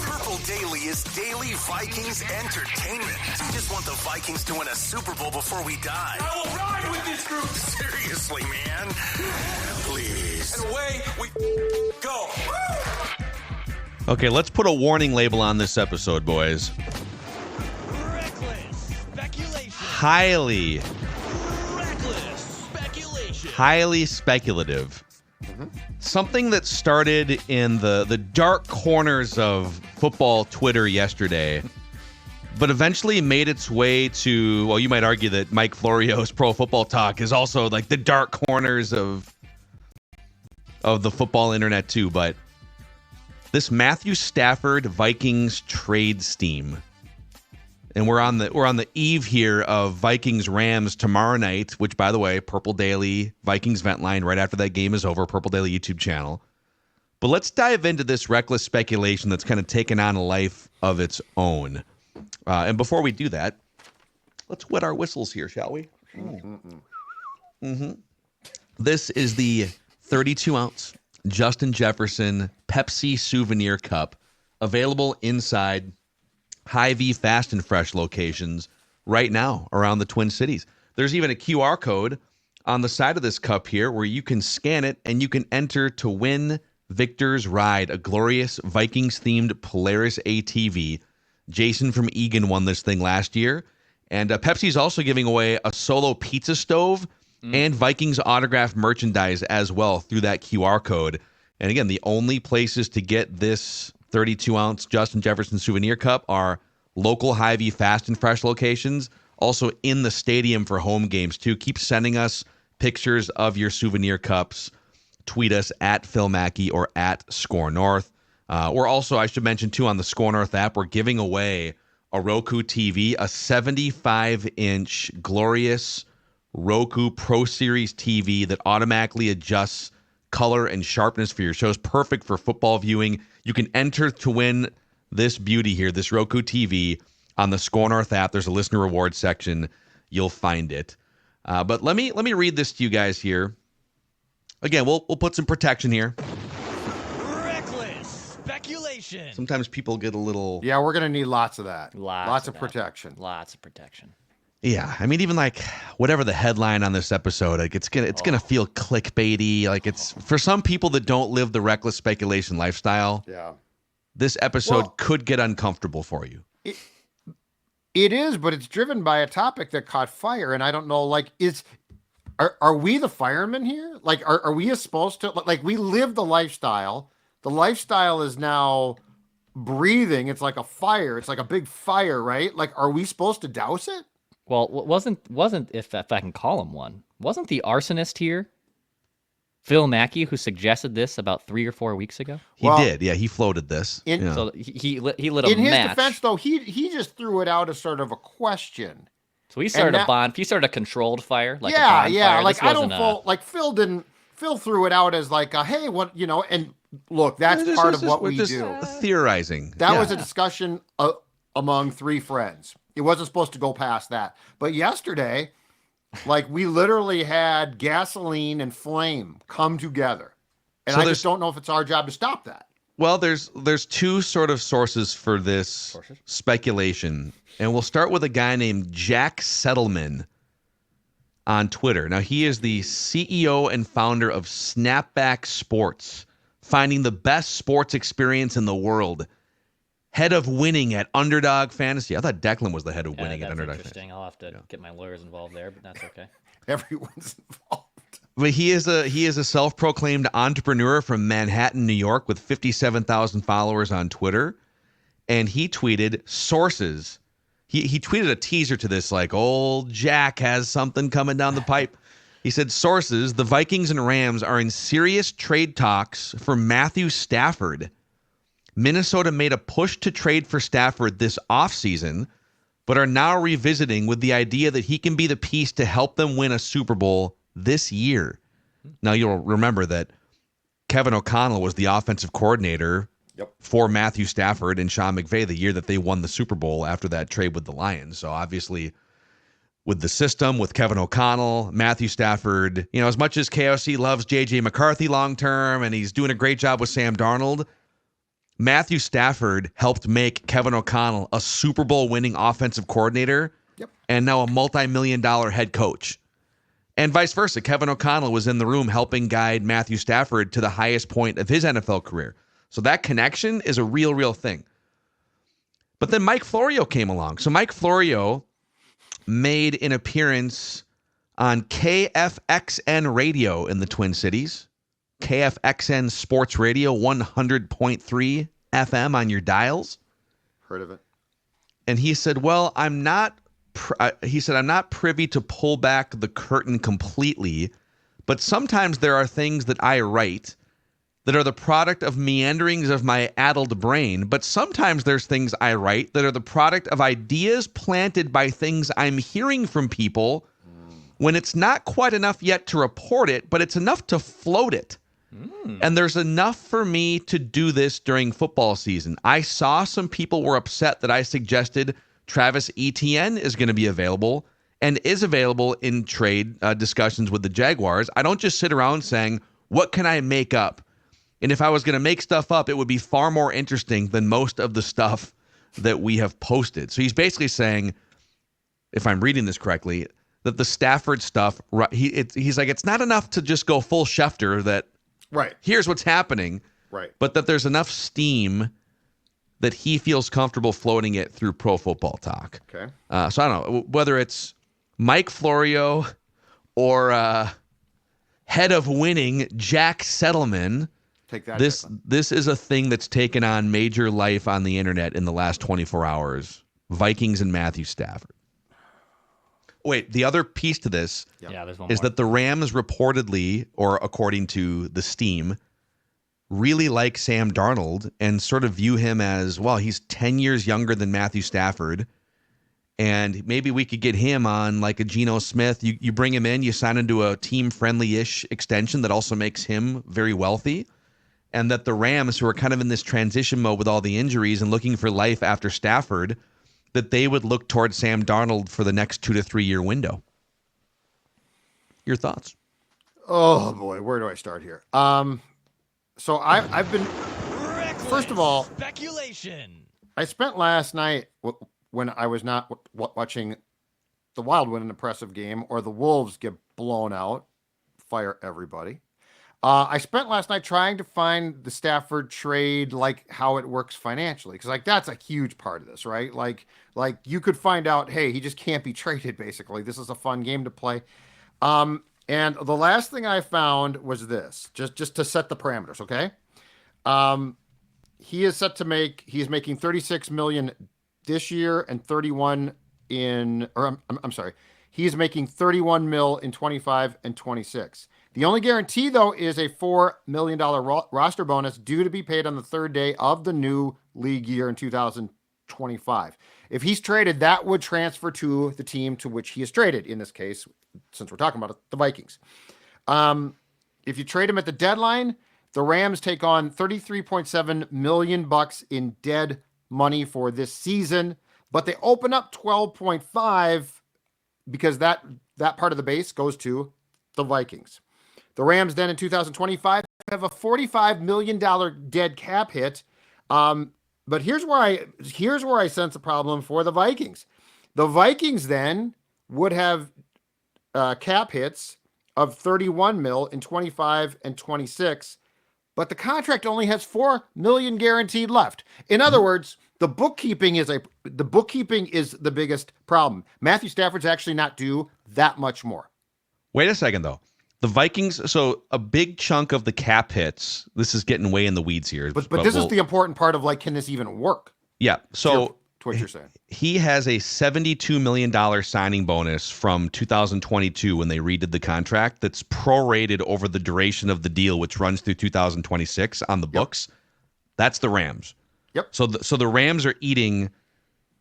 Purple Daily is daily Vikings entertainment. We just want the Vikings to win a Super Bowl before we die. I will ride with this group. Seriously, man. Please. And away we go. Okay, let's put a warning label on this episode, boys. Reckless speculation. Highly speculative. Something that started in the dark corners of football Twitter yesterday, but eventually made its way to, well, you might argue that Mike Florio's Pro Football Talk is also like the dark corners of the football internet too, but this Matthew Stafford Vikings trade steam. And we're on the eve here of Vikings Rams tomorrow night, which, by the way, Purple Daily Vikings Vent Line right after that game is over, Purple Daily YouTube channel. But let's dive into this reckless speculation that's kind of taken on a life of its own. And before we do that, let's wet our whistles here, shall we? This is the 32-ounce Justin Jefferson Pepsi Souvenir Cup, available inside Hy-Vee Fast and Fresh locations right now around the Twin Cities. There's even a QR code on the side of this cup here where you can scan it and you can enter to win Victor's Ride, a glorious Vikings-themed Polaris ATV. Jason from Egan won this thing last year. And Pepsi's also giving away a solo pizza stove and Vikings autographed merchandise as well through that QR code. And again, the only places to get this 32-ounce Justin Jefferson Souvenir Cup are local Hy-Vee Fast and Fresh locations, also in the stadium for home games too. Keep sending us pictures of your souvenir cups. Tweet us at Phil Mackey or at Score North. We're also, I should mention too, on the Score North app, we're giving away a Roku TV, a 75-inch glorious Roku Pro Series TV that automatically adjusts color and sharpness for your shows. Perfect for football viewing. You can enter to win this beauty here, this Roku TV, on the Score North app. There's a listener rewards section. You'll find it. But let me read this to you guys here. Again, we'll put some protection here. Reckless speculation. Sometimes people get a little... Yeah, we're going to need lots of that. Lots of that. protection. Lots of protection. Yeah, I mean, even like whatever the headline on this episode, like it's gonna feel clickbaity. Like it's for some people that don't live the reckless speculation lifestyle. Yeah, this episode could get uncomfortable for you. It is, but it's driven by a topic that caught fire, and I don't know. Like, are we the firemen here? Like, are we supposed to? Like, we live the lifestyle. The lifestyle is now breathing. It's like a fire. It's like a big fire, right? Like, are we supposed to douse it? Well, wasn't if I can call him one, wasn't the arsonist here Phil Mackey who suggested this about 3 or 4 weeks ago? He did, yeah. He floated this. So he lit a match. In his defense, though, he just threw it out as sort of a question. So he started he started a controlled fire, like a bonfire. Yeah. Like I don't like Phil threw it out as like hey, what and look, that's part of what we do. Theorizing. That was a discussion among 3 friends. It wasn't supposed to go past that. But yesterday, like we literally had gasoline and flame come together. And so I just don't know if it's our job to stop that. Well, there's 2 sort of sources for this speculation. And we'll start with a guy named Jack Settleman on Twitter. Now, he is the CEO and founder of Snapback Sports, finding the best sports experience in the world. Head of winning at Underdog Fantasy. I thought Declan was the head of winning at Underdog Fantasy. Interesting. I'll have to get my lawyers involved there, but that's okay. Everyone's involved. But he is a self-proclaimed entrepreneur from Manhattan, New York, with 57,000 followers on Twitter, and he tweeted sources. He tweeted a teaser to this, like, old Jack has something coming down the pipe. He said, sources: the Vikings and Rams are in serious trade talks for Matthew Stafford. Minnesota made a push to trade for Stafford this offseason, but are now revisiting with the idea that he can be the piece to help them win a Super Bowl this year. Now, you'll remember that Kevin O'Connell was the offensive coordinator for Matthew Stafford and Sean McVay the year that they won the Super Bowl after that trade with the Lions. So obviously, with the system, with Kevin O'Connell, Matthew Stafford, as much as KOC loves J.J. McCarthy long-term and he's doing a great job with Sam Darnold, Matthew Stafford helped make Kevin O'Connell a Super Bowl winning offensive coordinator and now a multi-million-dollar head coach. And vice versa. Kevin O'Connell was in the room helping guide Matthew Stafford to the highest point of his NFL career. So that connection is a real thing. But then Mike Florio came along. So Mike Florio made an appearance on KFXN radio in the Twin Cities. KFXN Sports Radio, 100.3 FM on your dials. Heard of it. And he said, well, I'm not privy to pull back the curtain completely, but sometimes there are things that I write that are the product of meanderings of my addled brain, but sometimes there's things I write that are the product of ideas planted by things I'm hearing from people when it's not quite enough yet to report it, but it's enough to float it. And there's enough for me to do this during football season. I saw some people were upset that I suggested Travis Etienne is going to be available and is available in trade discussions with the Jaguars. I don't just sit around saying, what can I make up? And if I was going to make stuff up, it would be far more interesting than most of the stuff that we have posted. So he's basically saying, if I'm reading this correctly, that the Stafford stuff, he's like, it's not enough to just go full Schefter that here's what's happening, but that there's enough steam that he feels comfortable floating it through Pro Football Talk. Okay. So I don't know whether it's Mike Florio or head of winning Jack Settleman. Take that. This is a thing that's taken on major life on the internet in the last 24 hours. Vikings and Matthew Stafford. Wait, the other piece to this there's one is more. that the Rams reportedly, or according to the Steam, really like Sam Darnold and sort of view him as, well, he's 10 years younger than Matthew Stafford, and maybe we could get him on like a Geno Smith. You bring him in, you sign into a team-friendly-ish extension that also makes him very wealthy, and that the Rams, who are kind of in this transition mode with all the injuries and looking for life after Stafford, that they would look towards Sam Darnold for the next 2 to 3 year window. Your thoughts? Oh boy, where do I start here? So I've been, first of all, speculation. I spent last night when I was not watching the Wild win an impressive game or the Wolves get blown out, fire everybody. I spent last night trying to find the Stafford trade, like how it works financially, because like that's a huge part of this, right? Like you could find out, hey, he just can't be traded. Basically, this is a fun game to play. And the last thing I found was this, just to set the parameters, okay? He is set to make, he's making $36 million this year and 31 in, or I'm sorry, he is making 31 mil in 25 and 26. The only guarantee, though, is a $4 million roster bonus due to be paid on the third day of the new league year in 2025. If he's traded, that would transfer to the team to which he is traded. In this case, since we're talking about it, the Vikings. If you trade him at the deadline, the Rams take on $33.7 million in dead money for this season, but they open up 12.5 because that part of the base goes to the Vikings. The Rams then in 2025 have a $45 million dead cap hit. But here's where I sense a problem for the Vikings. The Vikings then would have cap hits of 31 mil in 25 and 26, but the contract only has 4 million guaranteed left. In other words, the bookkeeping is the biggest problem. Matthew Stafford's actually not due that much more. Wait a second, though. The Vikings, so a big chunk of the cap hits, this is getting way in the weeds here. But this is the important part of, like, can this even work? Yeah, so to what you're saying. He has a $72 million signing bonus from 2022 when they redid the contract that's prorated over the duration of the deal, which runs through 2026 on the books. That's the Rams. Yep. So the Rams are eating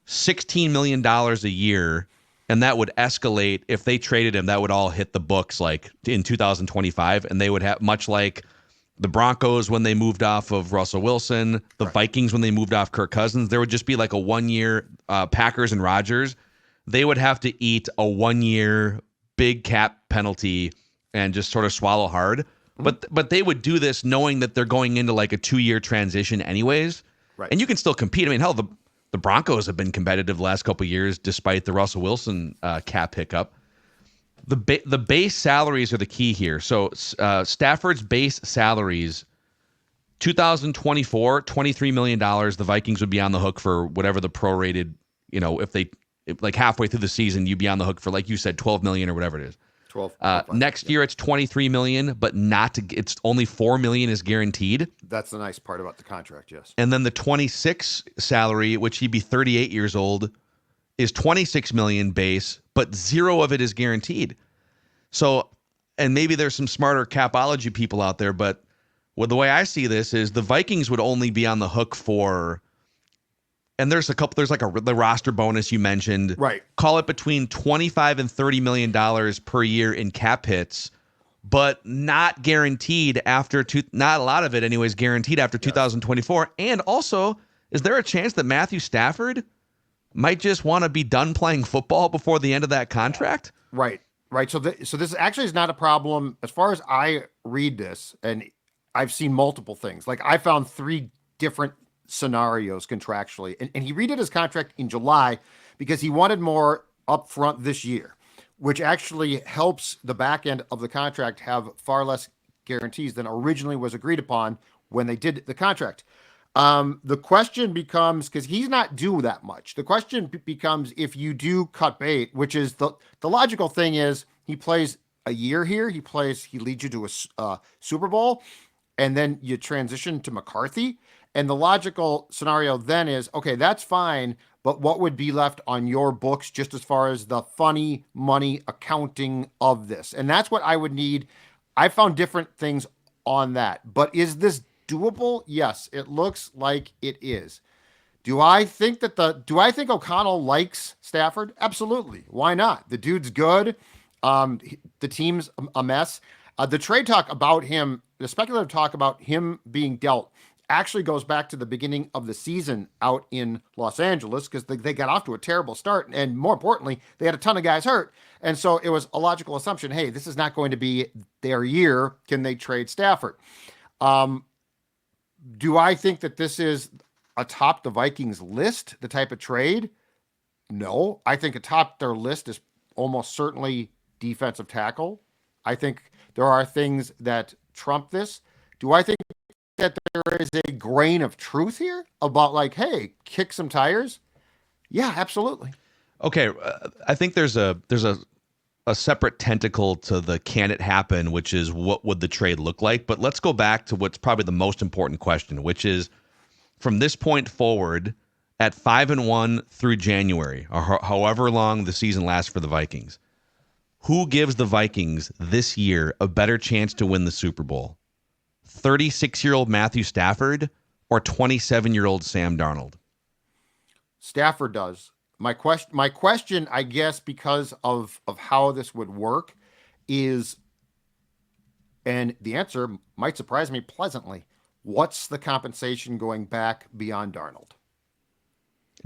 $16 million a year, and that would escalate if they traded him. That would all hit the books like in 2025, and they would have, much like the Broncos when they moved off of Russell Wilson, the Vikings when they moved off Kirk Cousins. There would just be like a 1 year Packers and Rodgers. They would have to eat a 1 year big cap penalty and just sort of swallow hard. But they would do this knowing that they're going into like a 2-year transition anyways. Right. And you can still compete. I mean, hell, the Broncos have been competitive the last couple of years despite the Russell Wilson cap hiccup. The base salaries are the key here. So Stafford's base salaries, 2024, $23 million. The Vikings would be on the hook for whatever the prorated, if like halfway through the season, you'd be on the hook for, like you said, $12 million or whatever it is. 12. Next year it's $23 million, but it's only $4 million is guaranteed. That's the nice part about the contract, yes. And then the 26 salary, which he'd be 38 years old, is $26 million base, but zero of it is guaranteed. So, and maybe there's some smarter capology people out there, but the way I see this is the Vikings would only be on the hook for, and there's the roster bonus you mentioned. Right. Call it between $25 and $30 million per year in cap hits, but not guaranteed not a lot of it anyways, guaranteed after 2024. And also, is there a chance that Matthew Stafford might just want to be done playing football before the end of that contract? Right. So this actually is not a problem as far as I read this, and I've seen multiple things. Like I found 3 different scenarios contractually, and he redid his contract in July because he wanted more upfront this year, which actually helps the back end of the contract have far less guarantees than originally was agreed upon when they did the contract. The question becomes, because he's not due that much, the question becomes if you do cut bait, which is the logical thing is he plays a year here, he leads you to a Super Bowl, and then you transition to McCarthy. And the logical scenario then is, okay, that's fine, but what would be left on your books just as far as the funny money accounting of this? And that's what I would need. I found different things on that. But is this doable? Yes, it looks like it is. Do I think O'Connell likes Stafford? Absolutely. Why not? The dude's good. The team's a mess. The trade talk about him, the speculative talk about him being dealt, actually goes back to the beginning of the season out in Los Angeles because they got off to a terrible start. And more importantly, they had a ton of guys hurt. And so it was a logical assumption, hey, this is not going to be their year. Can they trade Stafford? Do I think that this is atop the Vikings list, the type of trade? No. I think atop their list is almost certainly defensive tackle. I think there are things that trump this. Do I think that there is a grain of truth here about like, hey, kick some tires? Yeah, absolutely. Okay, I think there's a separate tentacle to the can it happen, which is what would the trade look like? But let's go back to what's probably the most important question, which is from this point forward at 5-1 through January, or however long the season lasts for the Vikings, who gives the Vikings this year a better chance to win the Super Bowl? 36-year-old Matthew Stafford or 27-year-old Sam Darnold? Stafford does. My question, I guess, because of how this would work is, and the answer might surprise me pleasantly, what's the compensation going back beyond Darnold?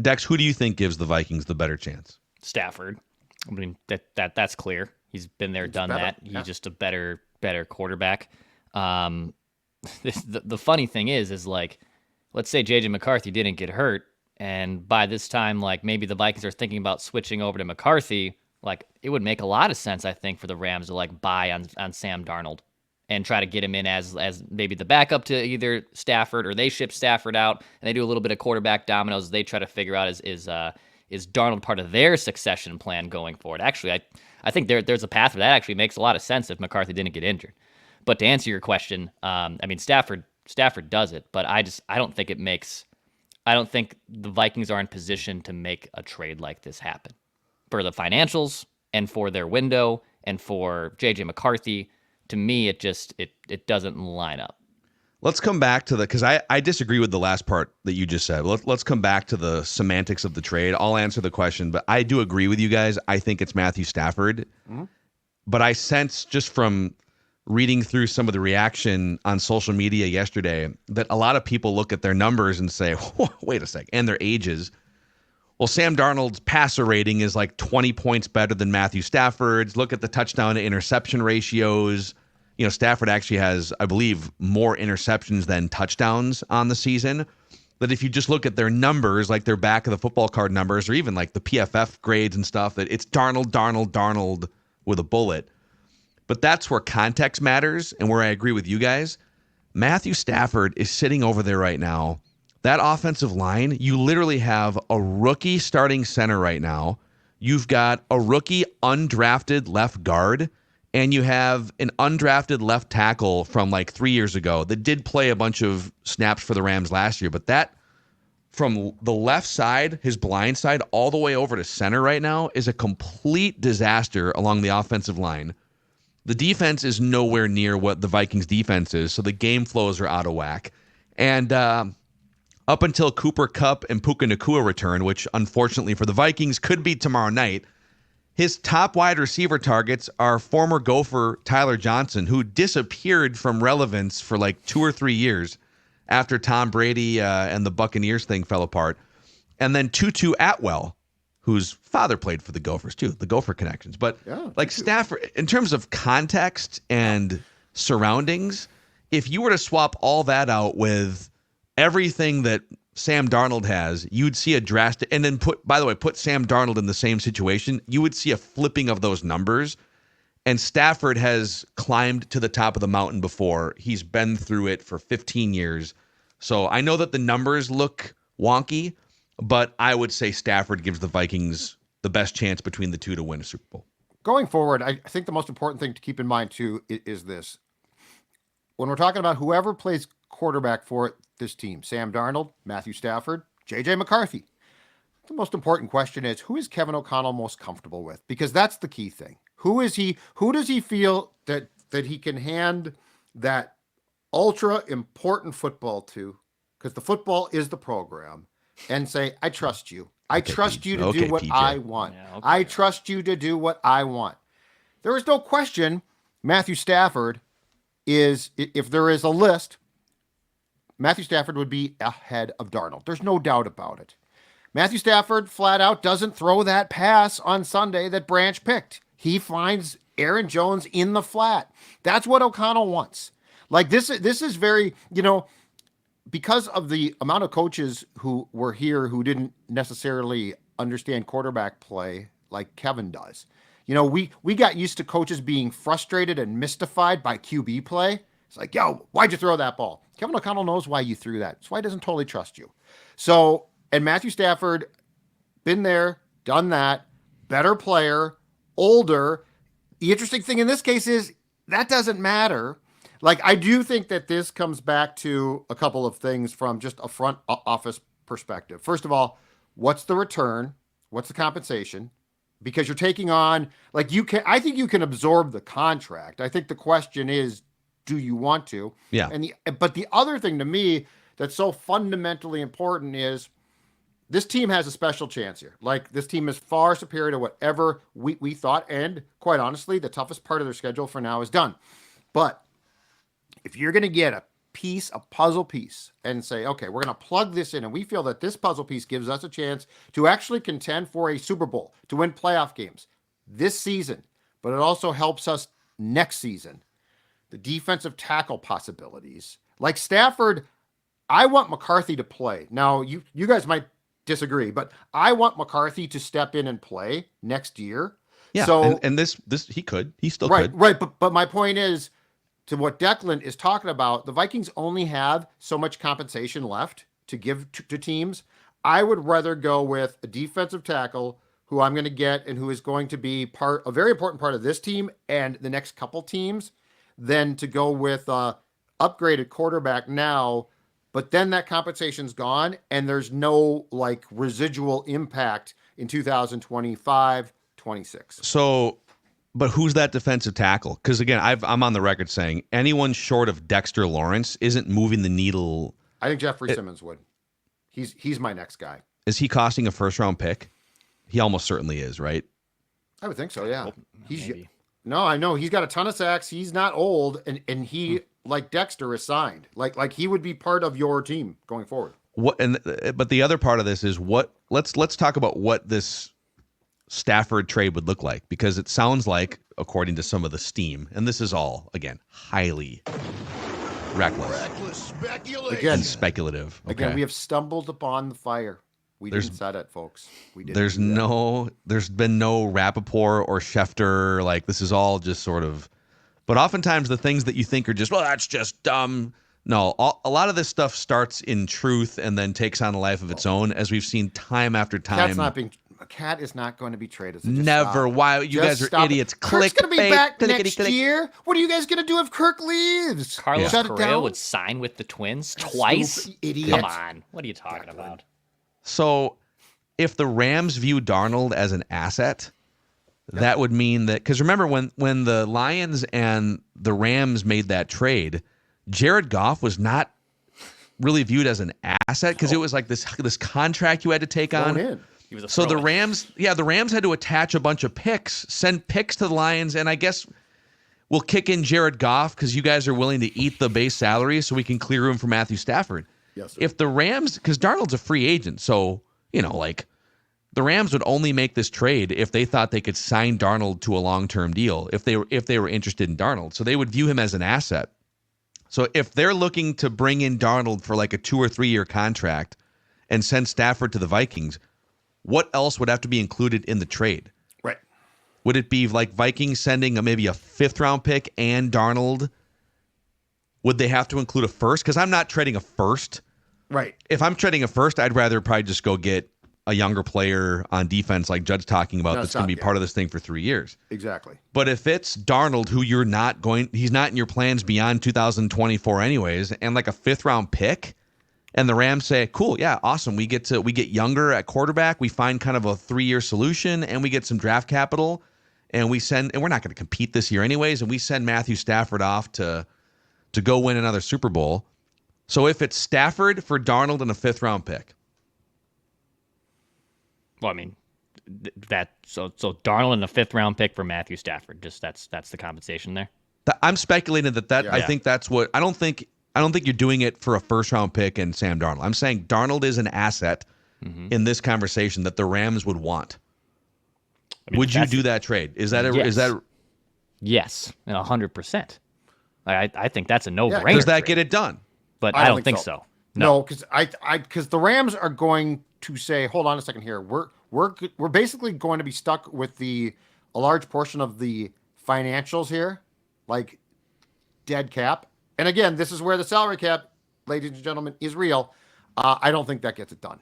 Dex, who do you think gives the Vikings the better chance? Stafford. I mean, that's clear. He's been there, done that. He's just a better quarterback. The funny thing is like, let's say JJ McCarthy didn't get hurt, and by this time, like maybe the Vikings are thinking about switching over to McCarthy. Like it would make a lot of sense, I think, for the Rams to like buy on Sam Darnold and try to get him in as maybe the backup to either Stafford, or they ship Stafford out and they do a little bit of quarterback dominoes. They try to figure out is Darnold part of their succession plan going forward. Actually, I think there's a path where that actually makes a lot of sense if McCarthy didn't get injured. But to answer your question, I mean Stafford does it, but I don't think it makes. I don't think the Vikings are in position to make a trade like this happen for the financials and for their window and for JJ McCarthy. To me, it doesn't line up. Let's come back to because I disagree with the last part that you just said. Let's come back to the semantics of the trade. I'll answer the question, but I do agree with you guys. I think it's Matthew Stafford. Mm-hmm. But I sense just from reading through some of the reaction on social media yesterday that a lot of people look at their numbers and say, wait a sec, and their ages. Well, Sam Darnold's passer rating is like 20 points better than Matthew Stafford's. Look at the touchdown to interception ratios. Stafford actually has, I believe, more interceptions than touchdowns on the season. That if you just look at their numbers, like their back of the football card numbers, or even like the PFF grades and stuff, that it's Darnold with a bullet. But that's where context matters, and where I agree with you guys. Matthew Stafford is sitting over there right now. That offensive line, you literally have a rookie starting center right now. You've got a rookie undrafted left guard, and you have an undrafted left tackle from like 3 years ago that did play a bunch of snaps for the Rams last year. But that, from the left side, his blind side, all the way over to center right now is a complete disaster along the offensive line. The defense is nowhere near what the Vikings defense is, so the game flows are out of whack. And up until Cooper Kupp and Puka Nacua return, which unfortunately for the Vikings could be tomorrow night, his top wide receiver targets are former Gopher Tyler Johnson, who disappeared from relevance for like 2 or 3 years after Tom Brady and the Buccaneers thing fell apart. And then Tutu Atwell, whose father played for the Gophers too, the Gopher connections. But like Stafford, in terms of context and surroundings, if you were to swap all that out with everything that Sam Darnold has, you'd see a drastic, and then put Sam Darnold in the same situation, you would see a flipping of those numbers. And Stafford has climbed to the top of the mountain before. He's been through it for 15 years. So I know that the numbers look wonky, but I would say Stafford gives the Vikings the best chance between the two to win a Super Bowl. Going forward, I think the most important thing to keep in mind too is this. When we're talking about whoever plays quarterback for this team, Sam Darnold, Matthew Stafford, J.J. McCarthy, the most important question is, who is Kevin O'Connell most comfortable with? Because that's the key thing. Who is he? Who does he feel that he can hand that ultra important football to? Because the football is the program, and say, I trust you. I trust you to do what PJ. I want. Yeah, okay. I trust you to do what I want. There is no question Matthew Stafford is, if there is a list, Matthew Stafford would be ahead of Darnold. There's no doubt about it. Matthew Stafford flat out doesn't throw that pass on Sunday that Branch picked. He finds Aaron Jones in the flat. That's what O'Connell wants. Like this is very, because of the amount of coaches who were here who didn't necessarily understand quarterback play like Kevin does. We got used to coaches being frustrated and mystified by QB play. It's like, yo, why'd you throw that ball? Kevin O'Connell knows why you threw that. That's why he doesn't totally trust you. So, and Matthew Stafford, been there, done that, better player, older. The interesting thing in this case is that doesn't matter. Like, I do think that this comes back to a couple of things from just a front office perspective. First of all, what's the return? What's the compensation? Because you're taking on, I think you can absorb the contract. I think the question is, do you want to? Yeah. But the other thing to me that's so fundamentally important is this team has a special chance here. Like, this team is far superior to whatever we thought. And quite honestly, the toughest part of their schedule for now is done. But if you're going to get a puzzle piece and say, okay, we're going to plug this in, and we feel that this puzzle piece gives us a chance to actually contend for a Super Bowl, to win playoff games this season, but it also helps us next season. The defensive tackle possibilities. Like Stafford, I want McCarthy to play. Now, you guys might disagree, but I want McCarthy to step in and play next year. Yeah, so, and this he could. He still could. Right, but my point is, to what Declan is talking about, the Vikings only have so much compensation left to give to teams. I would rather go with a defensive tackle who I'm going to get and who is going to be a very important part of this team and the next couple teams, than to go with a upgraded quarterback now, but then that compensation's gone and there's no residual impact in 2025, 26. So, but who's that defensive tackle? Because again, I'm on the record saying anyone short of Dexter Lawrence isn't moving the needle. I think Jeffrey Simmons would. He's my next guy. Is he costing a first-round pick? He almost certainly is, right? I would think so, yeah. Well, maybe. No, I know. He's got a ton of sacks. He's not old, and he, like Dexter, is signed. Like he would be part of your team going forward. But the other part of this is let's talk about what this Stafford trade would look like, because it sounds like according to some of the steam. And this is all, again, highly reckless and speculative. Okay. Again, we have stumbled upon the fire. We didn't set it, folks. We didn't. There's been no Rappaport or Schefter. Like, this is all just sort of, but oftentimes the things that you think are just, well, that's just dumb. No, a lot of this stuff starts in truth and then takes on a life of its own, as we've seen time after time. Cat is not going to be traded. Never. Stop. Why? You guys are idiots. Kirk's going to be back next click. year. What are you guys going to do if Kirk leaves? Carlos Correa would sign with the Twins twice? Stupid idiot. Come on. What are you talking about? So if the Rams view Darnold as an asset, that would mean that, because remember when the Lions and the Rams made that trade, Jared Goff was not really viewed as an asset because it was like this contract you had to take on. So the Rams had to attach a bunch of picks, send picks to the Lions, and I guess we'll kick in Jared Goff because you guys are willing to eat the base salary so we can clear room for Matthew Stafford. Yes, sir. If the Rams, because Darnold's a free agent, so, like the Rams would only make this trade if they thought they could sign Darnold to a long-term deal, if they were interested in Darnold. So they would view him as an asset. So if they're looking to bring in Darnold for like a 2 or 3 year contract and send Stafford to the Vikings, what else would have to be included in the trade? Right. Would it be like Vikings sending maybe a 5th round pick and Darnold? Would they have to include a first? Because I'm not trading a first. Right. If I'm trading a first, I'd rather probably just go get a younger player on defense like Judd's talking about that's going to be part of this thing for 3 years. Exactly. But if it's Darnold, who he's not in your plans beyond 2024 anyways, and like a 5th round pick, and the Rams say, cool, yeah, awesome. We get younger at quarterback. We find kind of a 3-year solution, and we get some draft capital, and we're not going to compete this year anyways, and we send Matthew Stafford off to go win another Super Bowl. So if it's Stafford for Darnold and a 5th round pick. Well, I mean, so Darnold and a 5th round pick for Matthew Stafford. Just that's the compensation there. I'm speculating that I think that's what I don't think you're doing it for a 1st round pick and Sam Darnold. I'm saying Darnold is an asset in this conversation that the Rams would want. I mean, would you do that trade? Is that yes, 100%. I think that's a no-brainer. Does that get it done? But I don't think so. No, because the Rams are going to say, hold on a second here. We're basically going to be stuck with a large portion of the financials here, like dead cap. And again, this is where the salary cap, ladies and gentlemen, is real. I don't think that gets it done.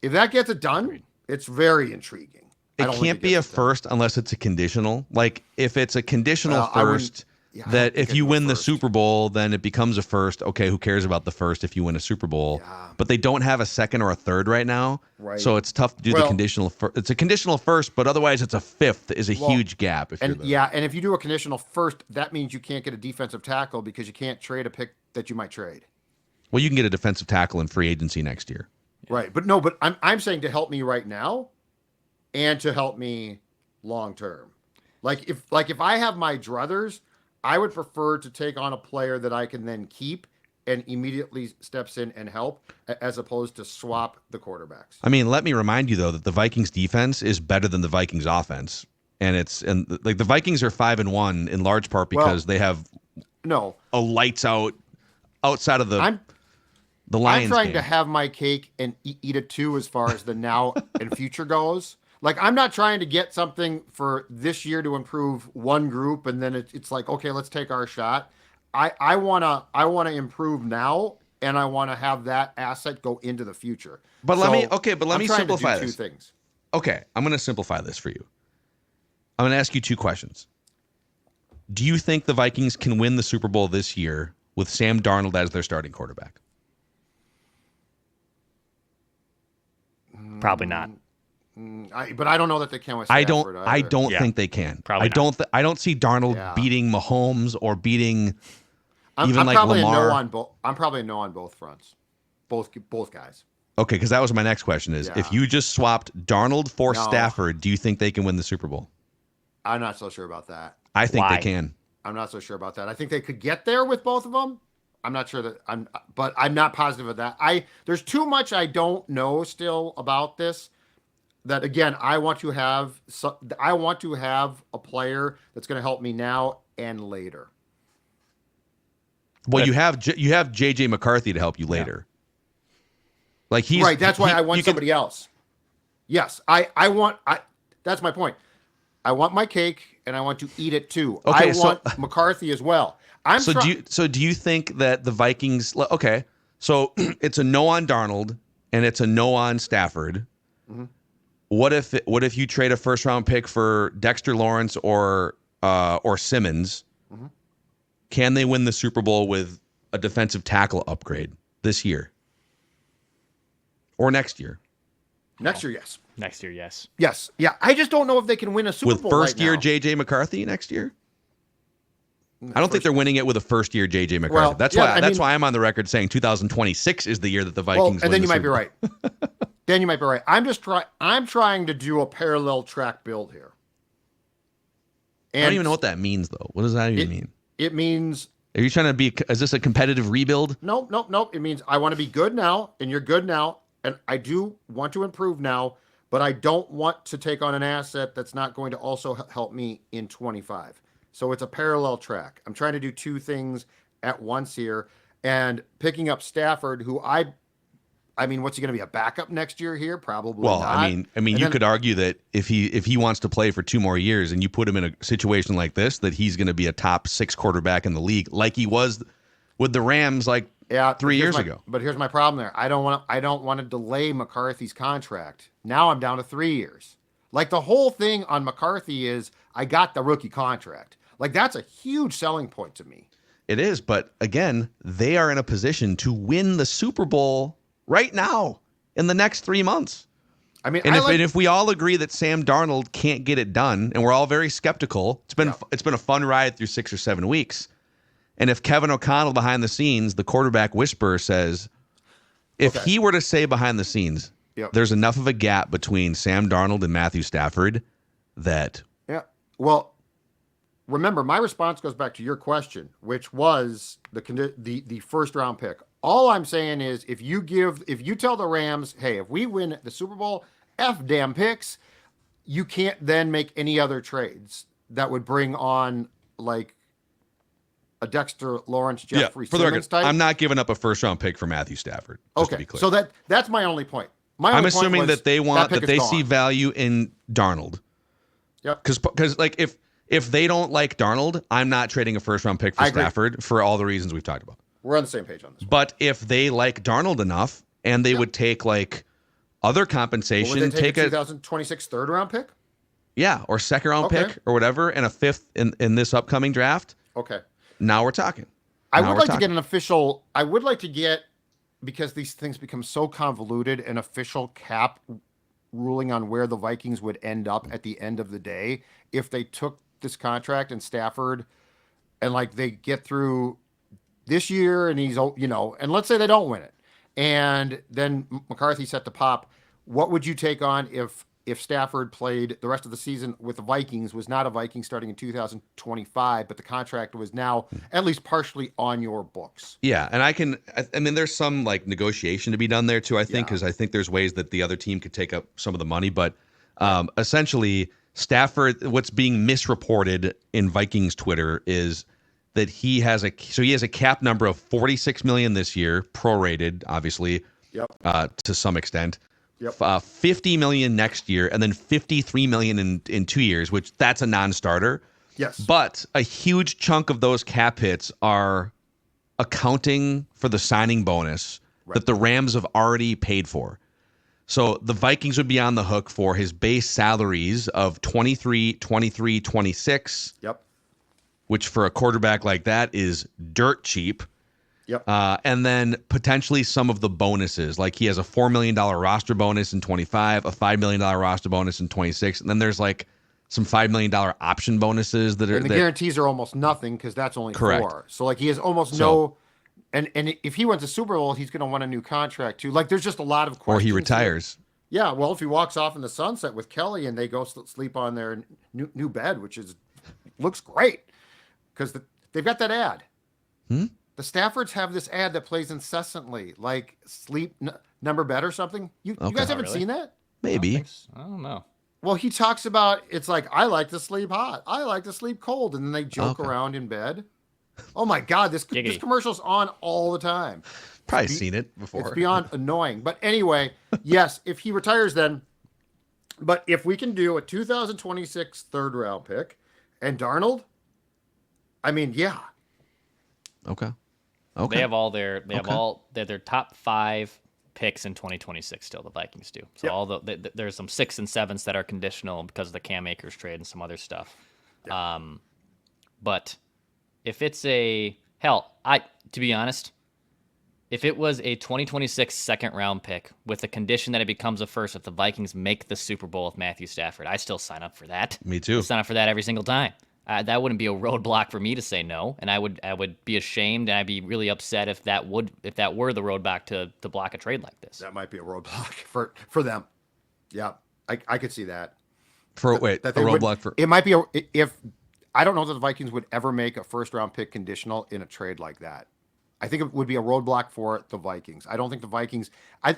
If that gets it done, it's very intriguing. It can't be a first unless it's a conditional. Like if it's a conditional first. That if you win the Super Bowl, then it becomes a first. Okay, who cares about the first if you win a Super Bowl? Yeah. But they don't have a 2nd or a 3rd right now. Right. So it's tough to do the conditional first. It's a conditional first, but otherwise it's a 5th is a huge gap. And if you do a conditional first, that means you can't get a defensive tackle because you can't trade a pick that you might trade. Well, you can get a defensive tackle in free agency next year. Right. But I'm saying to help me right now and to help me long term. Like if I have my druthers, I would prefer to take on a player that I can then keep and immediately steps in and help, as opposed to swap the quarterbacks. I mean, let me remind you though that the Vikings defense is better than the Vikings offense, and the Vikings are 5-1 in large part because they have a lights out outside of the Lions. I'm trying to have my cake and eat it too, as far as the now and future goes. Like, I'm not trying to get something for this year to improve one group, and then it's like, okay, let's take our shot. I wanna improve now, and I want to have that asset go into the future. But let me simplify this. 2 things. Okay, I'm going to simplify this for you. I'm going to ask you 2 questions. Do you think the Vikings can win the Super Bowl this year with Sam Darnold as their starting quarterback? Probably not. But I don't know that they can with Stafford. I don't think they can. Probably I don't see Darnold beating Mahomes or beating I'm like probably Lamar. I'm probably a no on both fronts. Both guys. Okay, because that was my next question is, if you just swapped Darnold for Stafford, do you think they can win the Super Bowl? I'm not so sure about that. I think they can. I'm not so sure about that. I think they could get there with both of them. I'm not sure but I'm not positive of that. There's too much I don't know still about this. that again, I want to have a player that's going to help me now and later. Well, you have JJ McCarthy to help you later. Like he's right. That's why I want somebody else. Yes, that's my point. I want my cake and I want to eat it too. Okay, I want McCarthy as well. Do you think that the Vikings? Okay, so it's a no on Darnold and it's a no on Stafford. Mm-hmm. What if you trade a first round pick for Dexter Lawrence or Simmons? Mm-hmm. Can they win the Super Bowl with a defensive tackle upgrade this year or next year? Next year, yes. Next year, yes. Yes. Yeah. I just don't know if they can win a Super Bowl with first year right now. JJ McCarthy next year. I don't think they're winning it with a first year JJ McCarthy. Well, that's why I'm on the record saying 2026 is the year that the Vikings. And then you might be Bowl. right. I'm trying to do a parallel track build here. And I don't even know what that means, though. What does that even mean? It means. Are you trying to be? Is this a competitive rebuild? Nope. It means I want to be good now, and you're good now, and I do want to improve now, but I don't want to take on an asset that's not going to also help me in 25. So it's a parallel track. I'm trying to do two things at once here, and picking up Stafford, who I mean, what's he going to be, a backup next year here? Probably well, not. I mean, you could argue that if he wants to play for 2 more years and you put him in a situation like this, that he's going to be a top 6 quarterback in the league, like he was with the Rams 3 years ago. But here's my problem there. I don't want to delay McCarthy's contract. Now I'm down to 3 years. Like the whole thing on McCarthy is I got the rookie contract. Like that's a huge selling point to me. It is, but again, they are in a position to win the Super Bowl right now in the next 3 months. I mean, and if we all agree that Sam Darnold can't get it done, and we're all very skeptical, it's been a fun ride through 6 or 7 weeks. And if Kevin O'Connell behind the scenes, the quarterback whisperer, says, if he were to say behind the scenes, there's enough of a gap between Sam Darnold and Matthew Stafford that. Yeah. Well, remember, my response goes back to your question, which was the first round pick. All I'm saying is if you tell the Rams, hey, if we win the Super Bowl, F damn picks, you can't then make any other trades that would bring on like a Dexter Lawrence, Jeffrey Simmons type. I'm not giving up a first round pick for Matthew Stafford. Just to be clear. So that's my only point. I'm assuming that they see value in Darnold. Yep. Because like if they don't like Darnold, I'm not trading a first round pick for Stafford for all the reasons we've talked about. We're on the same page on this one. But if they like Darnold enough and they would take like other compensation, would they take a 2026 third round pick? Yeah, or second round pick or whatever, and a fifth in this upcoming draft. Okay. Now we're talking. I would like to get, because these things become so convoluted, an official cap ruling on where the Vikings would end up at the end of the day if they took this contract and Stafford and like they get through this year and he's, and let's say they don't win it. And then McCarthy's set to pop. What would you take on if Stafford played the rest of the season with the Vikings, was not a Viking starting in 2025, but the contract was now at least partially on your books? Yeah. And I mean, there's some like negotiation to be done there too, I think, because I think there's ways that the other team could take up some of the money. But essentially, Stafford, what's being misreported in Vikings Twitter is that he has a cap number of $46 million this year, prorated, obviously, to some extent. Yep. $50 million next year, and then $53 million in 2 years, which that's a non-starter. Yes. But a huge chunk of those cap hits are accounting for the signing bonus that the Rams have already paid for. So the Vikings would be on the hook for his base salaries of 23, 26. Yep. Which for a quarterback like that is dirt cheap. Yep. And then potentially some of the bonuses, like he has a $4 million roster bonus in 25, a $5 million roster bonus in 26, and then there's like some $5 million option bonuses that are. And the guarantees are almost nothing because that's only correct. 4. So like he has almost no. And if he wins a Super Bowl, he's going to want a new contract too. Like there's just a lot of questions. Or he retires. Yeah. Well, if he walks off in the sunset with Kelly and they go sleep on their new bed, which looks great because they've got that ad. The Staffords have this ad that plays incessantly, like sleep number bed or something. You guys haven't seen that? Maybe. I don't know. Well, he talks about it's like I like to sleep hot, I like to sleep cold, and then they joke around in bed. Oh my God, this commercial's on all the time. Probably seen it before. It's beyond annoying. But anyway, yes, if he retires then, but if we can do a 2026 third round pick and Darnold, I mean, yeah. Okay. They have all their their top 5 picks in 2026 still, the Vikings do. So all there's some 6 and 7s that are conditional because of the Cam Akers trade and some other stuff. Yep. But if it's to be honest, if it was a 2026 second round pick with the condition that it becomes a first if the Vikings make the Super Bowl with Matthew Stafford, I still sign up for that. Me too. I sign up for that every single time. That wouldn't be a roadblock for me to say no, and I would be ashamed and I'd be really upset if that were the roadblock to block a trade like this. That might be a roadblock for them. Yeah, I could see that. A roadblock for it might be if I don't know that the Vikings would ever make a first round pick conditional in a trade like that. I think it would be a roadblock for the Vikings. I don't think the Vikings.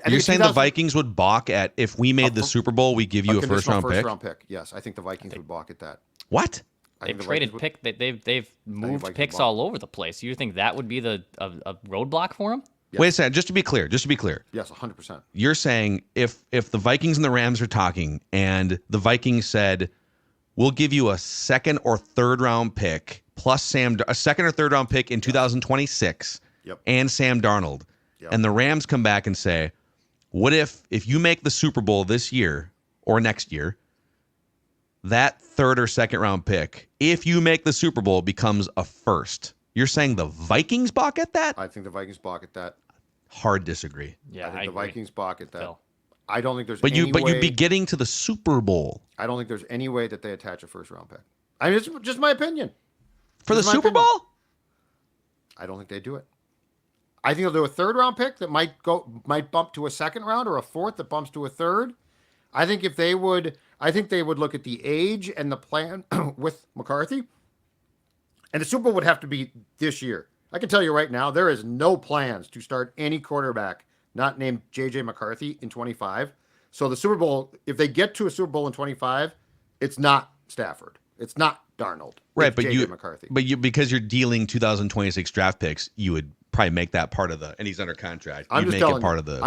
You're saying the Vikings would balk at if we made the Super Bowl, we give you a first round pick? Yes, I think the Vikings would balk at that. What? They've traded pick. They've moved picks all over the place. You think that would be a roadblock for them? Yes. Wait a second. Just to be clear. Yes, 100%. You're saying if the Vikings and the Rams are talking, and the Vikings said, "We'll give you a second or third round pick plus a second or third round pick in 2026, and Sam Darnold," and the Rams come back and say, "What if you make the Super Bowl this year or next year?" That third or second round pick, if you make the Super Bowl, becomes a first. You're saying the Vikings balk at that? I think the Vikings balk at that. Hard disagree. Yeah, I think the Vikings balk at that. Phil. I don't think there's but you'd be getting to the Super Bowl. I don't think there's any way that they attach a first round pick. I mean, it's just my opinion. For the Super Bowl? I don't think they do it. I think they'll do a third round pick that might bump to a second round, or a fourth that bumps to a third. I think they would look at the age and the plan with McCarthy. And the Super Bowl would have to be this year. I can tell you right now, there is no plans to start any quarterback not named J.J. McCarthy in 25. So the Super Bowl, if they get to a Super Bowl in 25, it's not Stafford. It's not Darnold. Right, but J.J. McCarthy. Because you're dealing 2026 draft picks, you would probably make that part of and he's under contract. I'm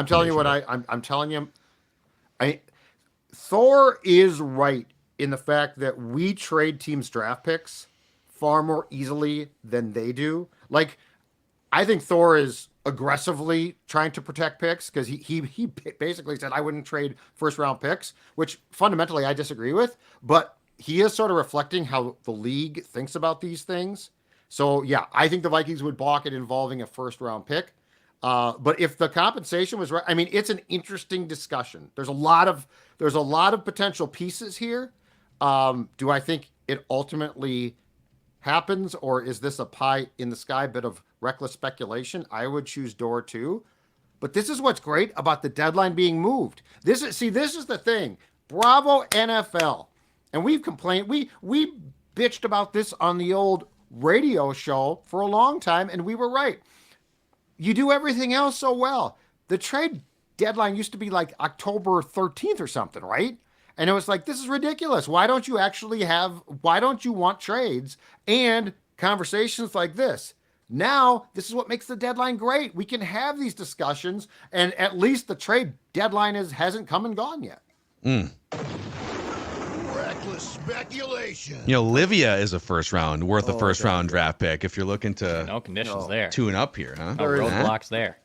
telling you, Thor is right in the fact that we trade teams' draft picks far more easily than they do. Like, I think Thor is aggressively trying to protect picks because he basically said I wouldn't trade first round picks, which fundamentally I disagree with, but he is sort of reflecting how the league thinks about these things. So yeah, I think the Vikings would balk at involving a first round pick. But if the compensation was right, I mean, it's an interesting discussion. There's a lot of potential pieces here. Do I think it ultimately happens, or is this a pie in the sky bit of reckless speculation? I would choose door 2. But this is what's great about the deadline being moved. This is the thing. Bravo NFL. And we've complained. We bitched about this on the old radio show for a long time, and we were right. You do everything else so well. The trade deadline used to be like October 13th or something, right? And it was like, this is ridiculous. Why don't you want trades and conversations like this? Now, this is what makes the deadline great. We can have these discussions, and at least the trade deadline hasn't come and gone yet. Reckless speculation. Livia is a first round draft pick if you're looking to no conditions there. Tune up here, huh? No roadblocks there.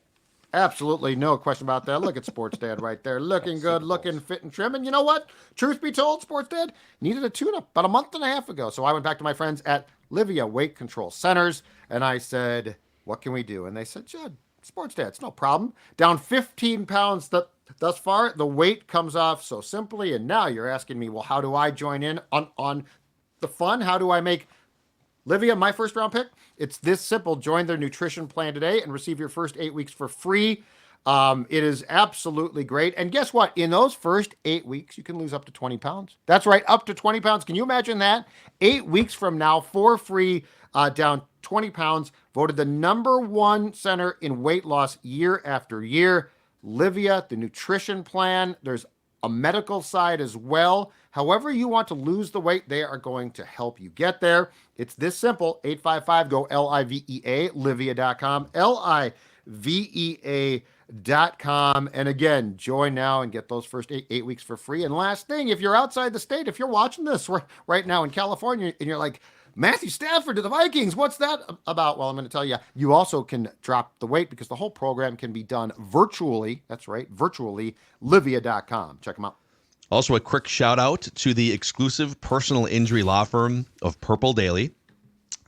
Absolutely no question about that. Look at Sports Dad right there. Looking good, looking fit and trim. And you know what? Truth be told, Sports Dad needed a tune-up about a month and a half ago. So I went back to my friends at Livia Weight Control Centers, and I said, what can we do? And they said, Judd, Sports Dad, it's no problem. Down 15 pounds thus far. The weight comes off so simply. And now you're asking me, well, how do I join in on the fun? How do I make Livia my first round pick? It's this simple. Join their nutrition plan today and receive your first 8 weeks for free. It is absolutely great. And guess what? In those first 8 weeks, you can lose up to 20 pounds. That's right, up to 20 pounds. Can you imagine that? 8 weeks from now, for free, down 20 pounds. Voted the #1 center in weight loss year after year. Livia, the nutrition plan. There's a medical side as well. However you want to lose the weight, they are going to help you get there. It's this simple. 855-GO LIVEA, Livia.com, LIVEA.com. And again, join now and get those first eight weeks for free. And last thing, if you're outside the state, if you're watching this right now in California and you're like, Matthew Stafford to the Vikings, what's that about? Well, I'm going to tell you, you also can drop the weight because the whole program can be done virtually. That's right, virtually, Livia.com. Check them out. Also, a quick shout out to the exclusive personal injury law firm of Purple Daily,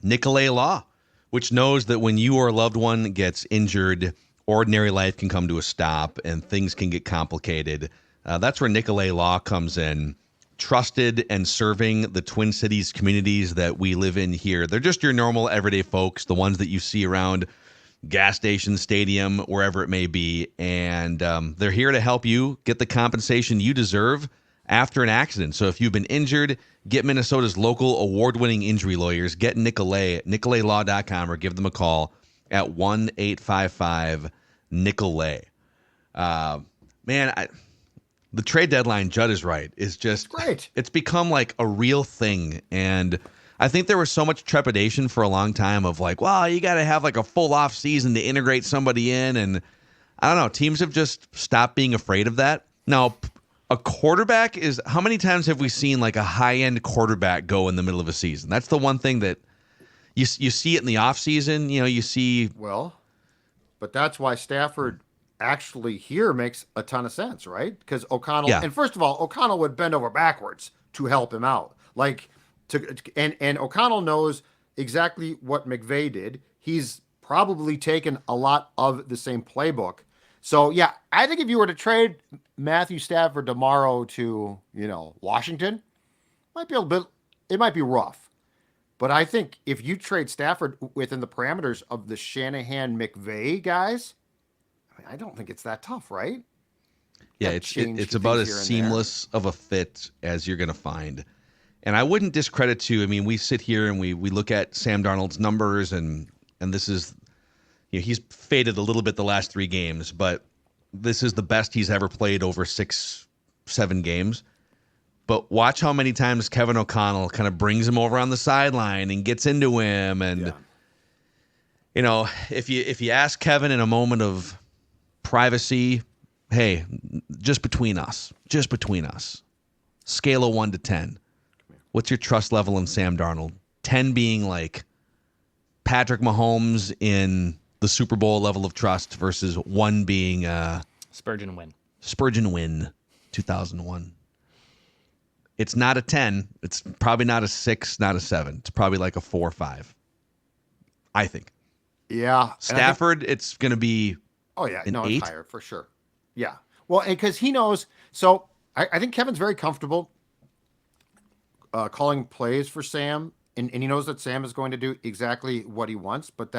Nicolay Law, which knows that when you or a loved one gets injured, ordinary life can come to a stop and things can get complicated. That's where Nicolay Law comes in. Trusted and serving the Twin Cities communities that we live in here. They're just your normal everyday folks, the ones that you see around gas station, stadium, wherever it may be. And they're here to help you get the compensation you deserve after an accident. So if you've been injured, get Minnesota's local award-winning injury lawyers. Get Nicolay, nicolaylaw.com, or give them a call at 1-855-NICOLAY. The trade deadline, Judd is right, is just great. It's become like a real thing. And I think there was so much trepidation for a long time of like, well, you got to have like a full off season to integrate somebody in. And I don't know, teams have just stopped being afraid of that. Now, a quarterback is, how many times have we seen like a high end quarterback go in the middle of a season? That's the one thing that you see it in the off season. You know, you see. Well, but that's why Stafford actually here makes a ton of sense, right? Because O'Connell, and first of all, O'Connell would bend over backwards to help him out. And O'Connell knows exactly what McVay did. He's probably taken a lot of the same playbook. So yeah, I think if you were to trade Matthew Stafford tomorrow to, Washington, it might be rough. But I think if you trade Stafford within the parameters of the Shanahan-McVay guys, I don't think it's that tough, right? Yeah, it's about as seamless of a fit as you're going to find. And I wouldn't discredit too. I mean, we sit here and we look at Sam Darnold's numbers, and this is, he's faded a little bit the last 3 games, but this is the best he's ever played over 6-7 games. But watch how many times Kevin O'Connell kind of brings him over on the sideline and gets into him. And, if you ask Kevin in a moment of privacy, hey, just between us, scale of 1 to 10. What's your trust level in Sam Darnold? 10 being like Patrick Mahomes in the Super Bowl level of trust versus 1 being Spurgeon win. 2001. It's not a 10. It's probably not a 6, not a 7. It's probably like a 4 or 5. I think. Yeah. Stafford, it's going to be. Oh yeah, an 8? It's higher for sure. Yeah. Well, because he knows. So I think Kevin's very comfortable calling plays for Sam, and he knows that Sam is going to do exactly what he wants. But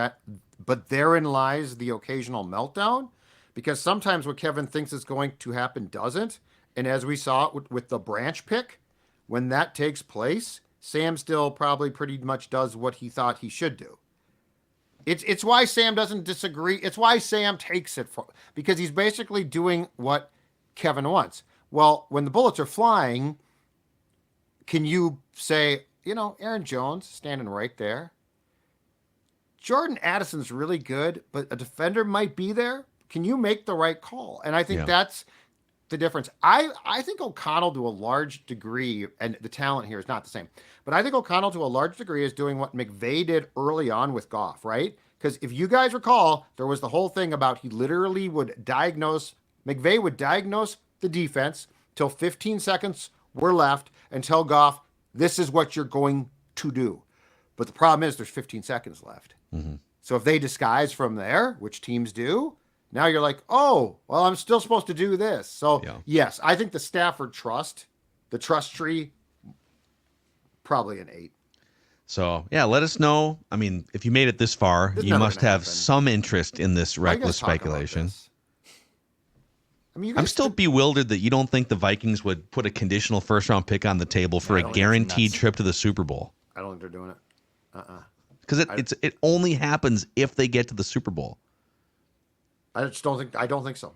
therein lies the occasional meltdown, because sometimes what Kevin thinks is going to happen doesn't. And as we saw with the Branch pick, when that takes place, Sam still probably pretty much does what he thought he should do. It's why Sam doesn't disagree. It's why Sam takes it because he's basically doing what Kevin wants. Well, when the bullets are flying, can you say, Aaron Jones standing right there? Jordan Addison's really good, but a defender might be there. Can you make the right call? And I think that's the difference. I think O'Connell to a large degree, and the talent here is not the same, but I think O'Connell to a large degree is doing what McVay did early on with Goff, right? Because if you guys recall, there was the whole thing about he literally McVay would diagnose the defense till 15 seconds were left and tell Goff, this is what you're going to do. But the problem is there's 15 seconds left. Mm-hmm. So if they disguise from there, which teams do, now you're like, oh, well, I'm still supposed to do this. So, yes, I think the Stafford trust, the trust tree, probably an 8. So, let us know. I mean, if you made it this far, you must have some interest in this reckless speculation. I mean, I'm still bewildered that you don't think the Vikings would put a conditional first-round pick on the table for a guaranteed trip to the Super Bowl. I don't think they're doing it. Because it only happens if they get to the Super Bowl. I don't think so.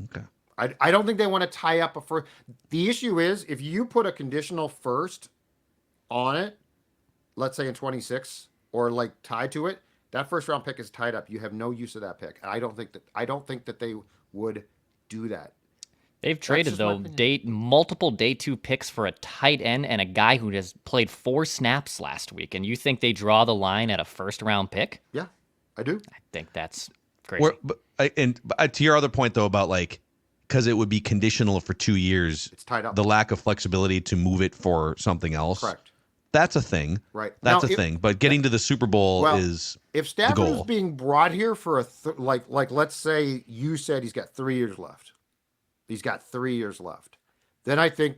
Okay. I don't think they want to tie up a first. The issue is if you put a conditional first on it, let's say in 26 or like tied to it, that first round pick is tied up. You have no use of that pick. I don't think that they would do that. They've traded though multiple day 2 picks for a tight end and a guy who has played 4 snaps last week. And you think they draw the line at a first round pick? Yeah, I do. I think that's crazy. But to your other point though about like, because it would be conditional for 2 years. It's tied up. The lack of flexibility to move it for something else. Correct. That's a thing. Right. That's a thing. But getting to the Super Bowl is if Stafford the goal. is being brought here for like let's say you said he's got 3 years left. He's got 3 years left. Then I think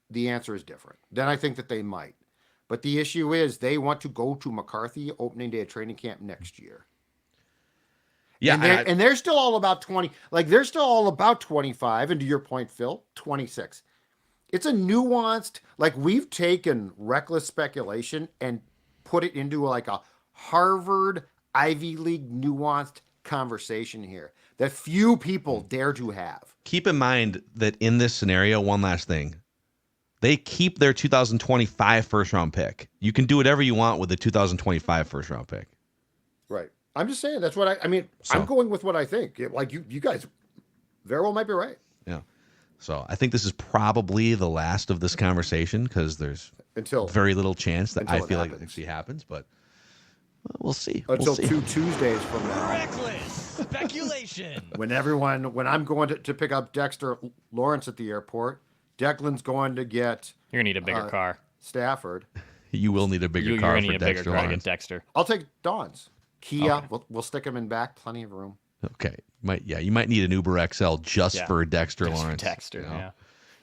the answer is different. Then I think that they might. But the issue is they want to go to McCarthy opening day of training camp next year. Yeah, and they're still all about 20. Like they're still all about 25. And to your point, Phil, 26. It's a nuanced, like we've taken reckless speculation and put it into like a Harvard Ivy League nuanced conversation here that few people dare to have. Keep in mind that in this scenario, one last thing. They keep their 2025 first round pick. You can do whatever you want with the 2025 first round pick. Right. I'm just saying that's what I mean. So, I'm going with what I think. Like you guys very well might be right. Yeah. So I think this is probably the last of this conversation because there's very little chance that I feel like it actually happens, but we'll see. Until we'll see. 2 Tuesdays from now. Reckless speculation. when I'm going to pick up Dexter Lawrence at the airport, Declan's going to get. You're gonna need a bigger car. Stafford. You will need a bigger car You're gonna for need a bigger Dexter car to Lawrence. get Dexter. I'll take Dawn's. Kia. Okay. We'll stick him in back. Plenty of room. Okay. You might need an Uber XL just for Dexter Just for Lawrence. Dexter, yeah.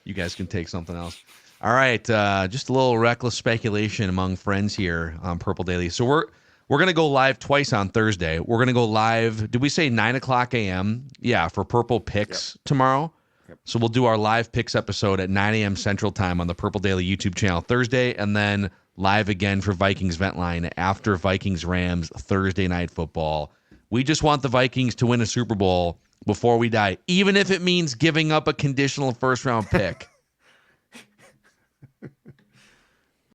You guys can take something else. All right, just a little reckless speculation among friends here on Purple Daily. So we're gonna go live twice on Thursday. We're gonna go live. Did we say 9:00 a.m.? Yeah, for Purple Picks tomorrow. Yep. So we'll do our live picks episode at 9 a.m. Central Time on the Purple Daily YouTube channel Thursday, and then live again for Vikings Vent Line after Vikings Rams Thursday Night Football. We just want the Vikings to win a Super Bowl before we die, even if it means giving up a conditional first round pick.